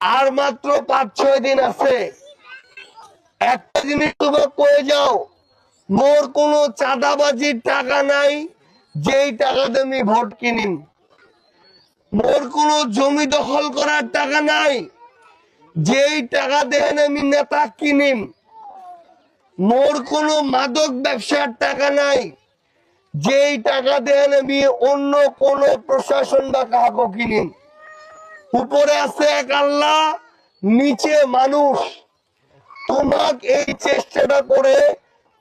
আর মাত্র 5-6 দিন আছে। একটা জিনিস তোমাকে কয়ে যাও, মোর কোনো চাঁদাবাজির টাকা নাই যেই টাকাতে আমি ভোট কিনিম। মোর কোনো জমি দখল করার টাকা নাই যেই টাকা দেন আমি নেতা কিনিম। মোর কোনো মাদক ব্যবসার টাকা নাই যেই টাকা দেন আমি অন্য কোন প্রশাসন বা কাহাকে কিনিম। উপরে আছে এক আল্লাহ, নিচে মানুষ। তোমাক এই চেষ্টাটা করে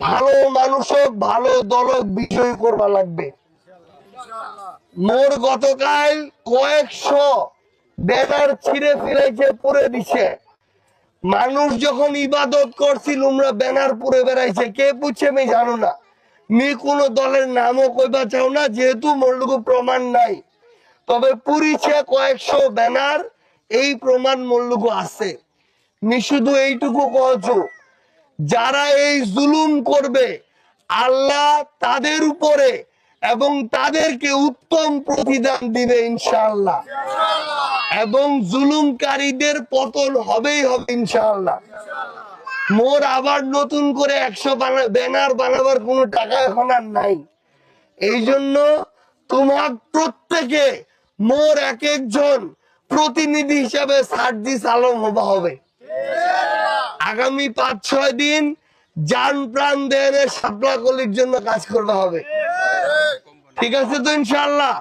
ভালো মানুষক ভালো দলক বিজয়ী করবা লাগবে। মোর গতকাল কয়েকশো ব্যানার ছিঁড়ে ফিরাইছে, পুড়ে দিছে। মানুষ যখন ইবাদত করছিল উমরা ব্যানার পুড়ে বেড়াইছে, কে পুছে আমি জানো না। মি কোন দলের নামও কইবা চাও না, যেহেতু মোর লুকু প্রমাণ নাই। তবে পুরিছে কয়েকশো ব্যানার, এই প্রমাণ মোর লুকু আছে। মি শুধু এইটুকু কছো, যারা এই জুলুম করবে আল্লাহ তাদের উপরে এবং তাদেরকে উত্তম প্রতিদান দিবে ইনশাআল্লাহ, এবং জুলুমকারীদের পতন হবেই হবে ইনশাআল্লাহ। মোর আবার নতুন করে 100 ব্যানার বানাবার কোনো টাকা এখন আর নাই। এই জন্য তোমার প্রত্যেকে মোর এক একজন প্রতিনিধি হিসাবে সার্জিস আলম হবা হবে। আগামী 5-6 দিন জান প্রাণ দেনে শাপলা কলির জন্য কাজ করতে হবে। ঠিক আছে তো ইনশাআল্লাহ।